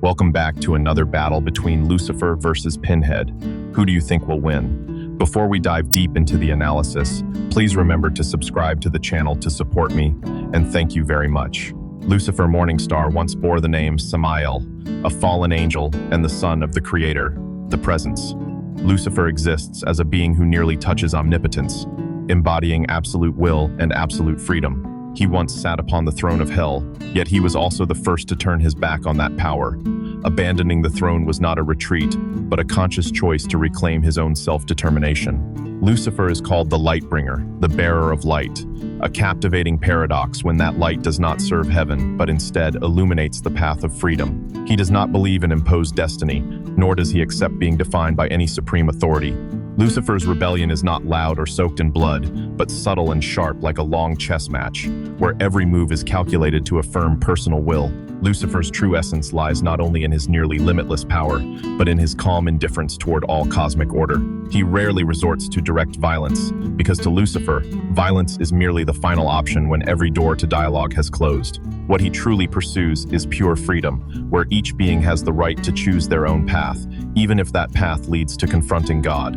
Welcome back to another battle between Lucifer versus Pinhead. Who do you think will win? Before we dive deep into the analysis, please remember to subscribe to the channel to support me, and thank you very much. Lucifer Morningstar once bore the name Samael, a fallen angel and the son of the Creator, the Presence. Lucifer exists as a being who nearly touches omnipotence, embodying absolute will and absolute freedom. He once sat upon the throne of hell, yet he was also the first to turn his back on that power. Abandoning the throne was not a retreat, but a conscious choice to reclaim his own self-determination. Lucifer is called the Lightbringer, the bearer of light, a captivating paradox when that light does not serve heaven, but instead illuminates the path of freedom. He does not believe in imposed destiny, nor does he accept being defined by any supreme authority. Lucifer's rebellion is not loud or soaked in blood, but subtle and sharp like a long chess match, where every move is calculated to affirm personal will. Lucifer's true essence lies not only in his nearly limitless power, but in his calm indifference toward all cosmic order. He rarely resorts to direct violence, because to Lucifer, violence is merely the final option when every door to dialogue has closed. What he truly pursues is pure freedom, where each being has the right to choose their own path, even if that path leads to confronting God.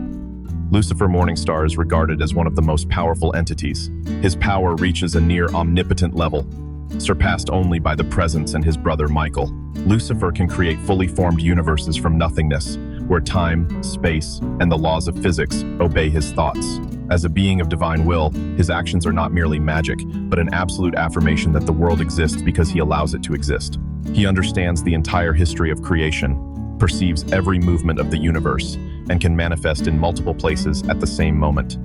Lucifer Morningstar is regarded as one of the most powerful entities. His power reaches a near omnipotent level, surpassed only by the Presence and his brother Michael. Lucifer can create fully formed universes from nothingness, where time, space, and the laws of physics obey his thoughts. As a being of divine will, his actions are not merely magic, but an absolute affirmation that the world exists because he allows it to exist. He understands the entire history of creation, perceives every movement of the universe, and can manifest in multiple places at the same moment.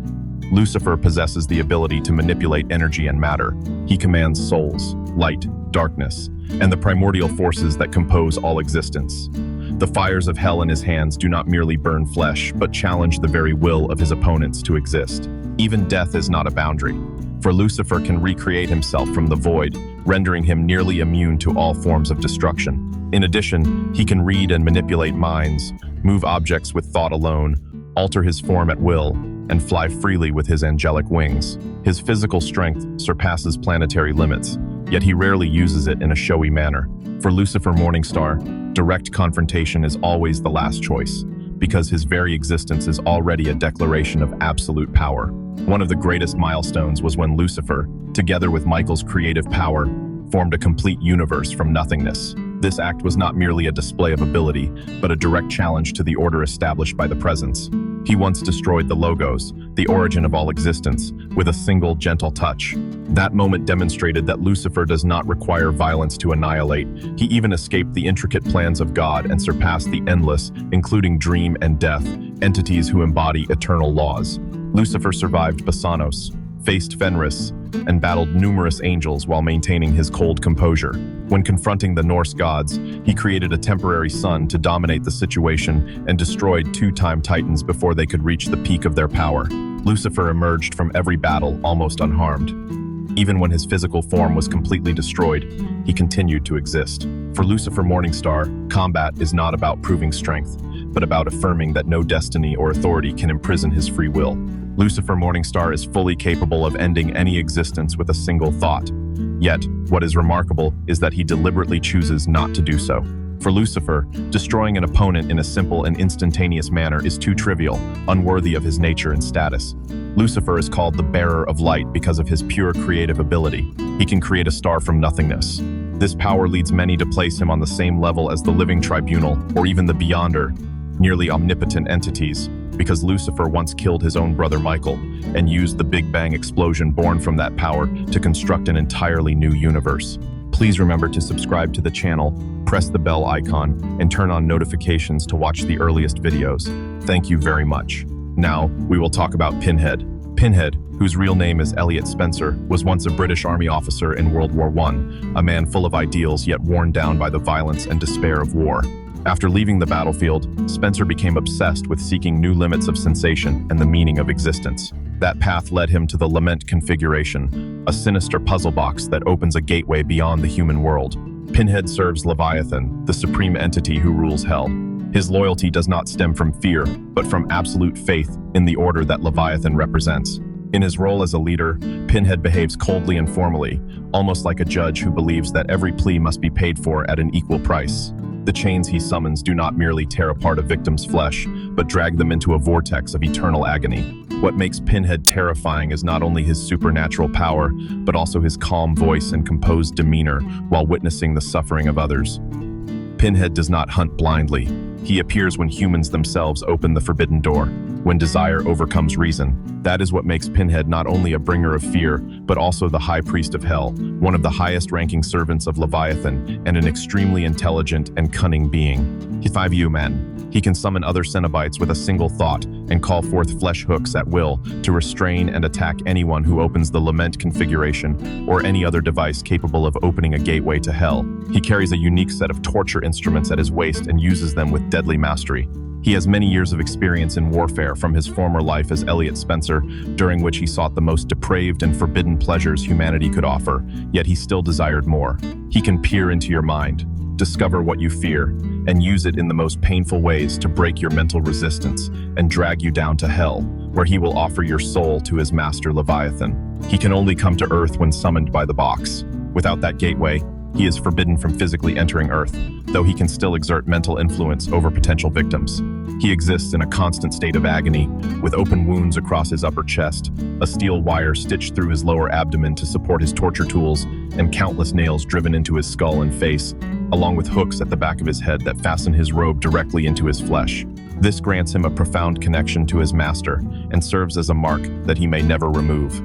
Lucifer possesses the ability to manipulate energy and matter. He commands souls, light, darkness, and the primordial forces that compose all existence. The fires of hell in his hands do not merely burn flesh, but challenge the very will of his opponents to exist. Even death is not a boundary, for Lucifer can recreate himself from the void, rendering him nearly immune to all forms of destruction. In addition, he can read and manipulate minds, move objects with thought alone, alter his form at will, and fly freely with his angelic wings. His physical strength surpasses planetary limits, yet he rarely uses it in a showy manner. For Lucifer Morningstar, direct confrontation is always the last choice, because his very existence is already a declaration of absolute power. One of the greatest milestones was when Lucifer, together with Michael's creative power, formed a complete universe from nothingness. This act was not merely a display of ability, but a direct challenge to the order established by the Presence. He once destroyed the Logos, the origin of all existence, with a single gentle touch. That moment demonstrated that Lucifer does not require violence to annihilate. He even escaped the intricate plans of God and surpassed the endless, including dream and death, entities who embody eternal laws. Lucifer survived Basanos, faced Fenris, and battled numerous angels while maintaining his cold composure. When confronting the Norse gods, he created a temporary sun to dominate the situation and destroyed two-time titans before they could reach the peak of their power. Lucifer emerged from every battle almost unharmed. Even when his physical form was completely destroyed, he continued to exist. For Lucifer Morningstar, combat is not about proving strength, but about affirming that no destiny or authority can imprison his free will. Lucifer Morningstar is fully capable of ending any existence with a single thought. Yet, what is remarkable is that he deliberately chooses not to do so. For Lucifer, destroying an opponent in a simple and instantaneous manner is too trivial, unworthy of his nature and status. Lucifer is called the bearer of light because of his pure creative ability. He can create a star from nothingness. This power leads many to place him on the same level as the living tribunal, or even the Beyonder, nearly omnipotent entities, because Lucifer once killed his own brother Michael and used the Big Bang explosion born from that power to construct an entirely new universe. Please remember to subscribe to the channel, press the bell icon, and turn on notifications to watch the earliest videos. Thank you very much. Now, we will talk about Pinhead. Pinhead, whose real name is Elliot Spencer, was once a British Army officer in World War I, a man full of ideals yet worn down by the violence and despair of war. After leaving the battlefield, Spencer became obsessed with seeking new limits of sensation and the meaning of existence. That path led him to the Lament Configuration, a sinister puzzle box that opens a gateway beyond the human world. Pinhead serves Leviathan, the supreme entity who rules hell. His loyalty does not stem from fear, but from absolute faith in the order that Leviathan represents. In his role as a leader, Pinhead behaves coldly and formally, almost like a judge who believes that every plea must be paid for at an equal price. The chains he summons do not merely tear apart a victim's flesh, but drag them into a vortex of eternal agony. What makes Pinhead terrifying is not only his supernatural power, but also his calm voice and composed demeanor while witnessing the suffering of others. Pinhead does not hunt blindly. He appears when humans themselves open the forbidden door, when desire overcomes reason. That is what makes Pinhead not only a bringer of fear, but also the High Priest of Hell, one of the highest-ranking servants of Leviathan, and an extremely intelligent and cunning being. He's 5U man. He can summon other Cenobites with a single thought and call forth flesh hooks at will to restrain and attack anyone who opens the Lament configuration or any other device capable of opening a gateway to hell. He carries a unique set of torture instruments at his waist and uses them with deadly mastery. He has many years of experience in warfare from his former life as Elliot Spencer, during which he sought the most depraved and forbidden pleasures humanity could offer, yet he still desired more. He can peer into your mind, discover what you fear, and use it in the most painful ways to break your mental resistance and drag you down to hell, where he will offer your soul to his master Leviathan. He can only come to Earth when summoned by the box. Without that gateway, he is forbidden from physically entering Earth, though he can still exert mental influence over potential victims. He exists in a constant state of agony, with open wounds across his upper chest, a steel wire stitched through his lower abdomen to support his torture tools, and countless nails driven into his skull and face, along with hooks at the back of his head that fasten his robe directly into his flesh. This grants him a profound connection to his master, and serves as a mark that he may never remove.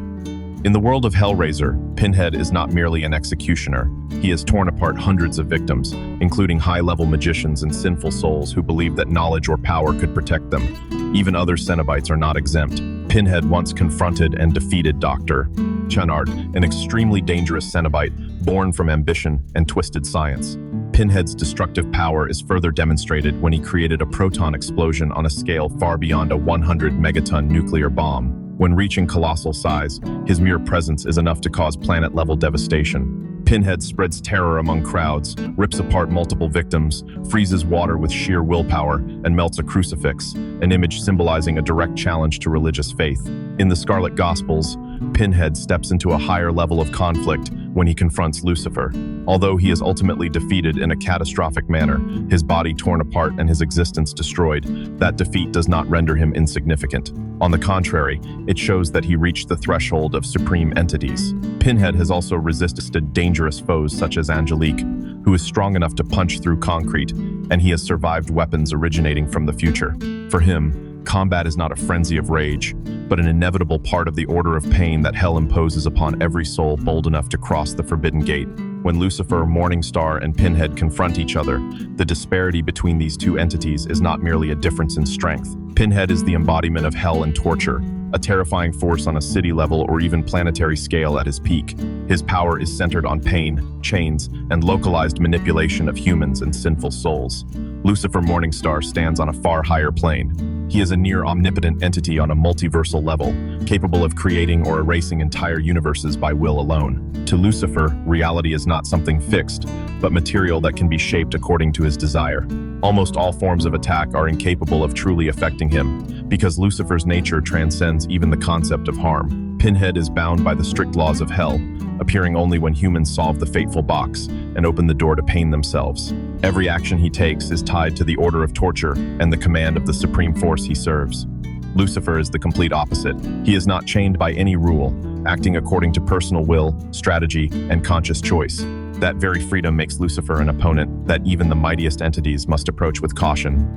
In the world of Hellraiser, Pinhead is not merely an executioner. He has torn apart hundreds of victims, including high-level magicians and sinful souls who believe that knowledge or power could protect them. Even other Cenobites are not exempt. Pinhead once confronted and defeated Dr. Channard, an extremely dangerous Cenobite born from ambition and twisted science. Pinhead's destructive power is further demonstrated when he created a proton explosion on a scale far beyond a 100-megaton nuclear bomb. When reaching colossal size, his mere presence is enough to cause planet-level devastation. Pinhead spreads terror among crowds, rips apart multiple victims, freezes water with sheer willpower, and melts a crucifix, an image symbolizing a direct challenge to religious faith. In the Scarlet Gospels, Pinhead steps into a higher level of conflict when he confronts Lucifer. Although he is ultimately defeated in a catastrophic manner, his body torn apart and his existence destroyed, that defeat does not render him insignificant. On the contrary, it shows that he reached the threshold of supreme entities. Pinhead has also resisted dangerous foes such as Angelique, who is strong enough to punch through concrete, and he has survived weapons originating from the future. For him, combat is not a frenzy of rage, but an inevitable part of the order of pain that hell imposes upon every soul bold enough to cross the forbidden gate. When Lucifer, Morningstar, and Pinhead confront each other, the disparity between these two entities is not merely a difference in strength. Pinhead is the embodiment of hell and torture, a terrifying force on a city level or even planetary scale at his peak. His power is centered on pain, chains, and localized manipulation of humans and sinful souls. Lucifer Morningstar stands on a far higher plane. He is a near-omnipotent entity on a multiversal level, capable of creating or erasing entire universes by will alone. To Lucifer, reality is not something fixed, but material that can be shaped according to his desire. Almost all forms of attack are incapable of truly affecting him, because Lucifer's nature transcends even the concept of harm. Pinhead is bound by the strict laws of hell, appearing only when humans solve the fateful box and open the door to pain themselves. Every action he takes is tied to the order of torture and the command of the supreme force he serves. Lucifer is the complete opposite. He is not chained by any rule, acting according to personal will, strategy, and conscious choice. That very freedom makes Lucifer an opponent that even the mightiest entities must approach with caution.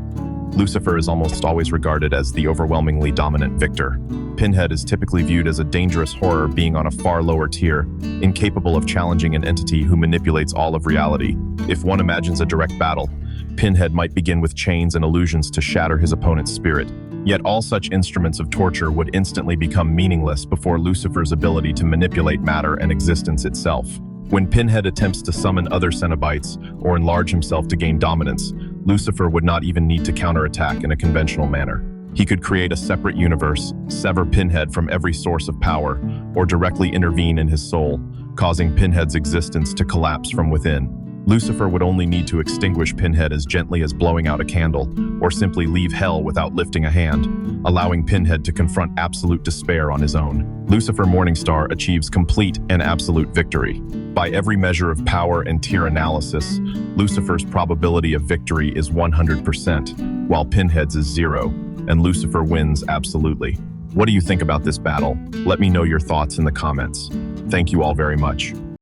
Lucifer is almost always regarded as the overwhelmingly dominant victor. Pinhead is typically viewed as a dangerous horror being on a far lower tier, incapable of challenging an entity who manipulates all of reality. If one imagines a direct battle, Pinhead might begin with chains and illusions to shatter his opponent's spirit. Yet all such instruments of torture would instantly become meaningless before Lucifer's ability to manipulate matter and existence itself. When Pinhead attempts to summon other Cenobites or enlarge himself to gain dominance, Lucifer would not even need to counterattack in a conventional manner. He could create a separate universe, sever Pinhead from every source of power, or directly intervene in his soul, causing Pinhead's existence to collapse from within. Lucifer would only need to extinguish Pinhead as gently as blowing out a candle, or simply leave hell without lifting a hand, allowing Pinhead to confront absolute despair on his own. Lucifer Morningstar achieves complete and absolute victory. By every measure of power and tier analysis, Lucifer's probability of victory is 100%, while Pinhead's is 0, and Lucifer wins absolutely. What do you think about this battle? Let me know your thoughts in the comments. Thank you all very much.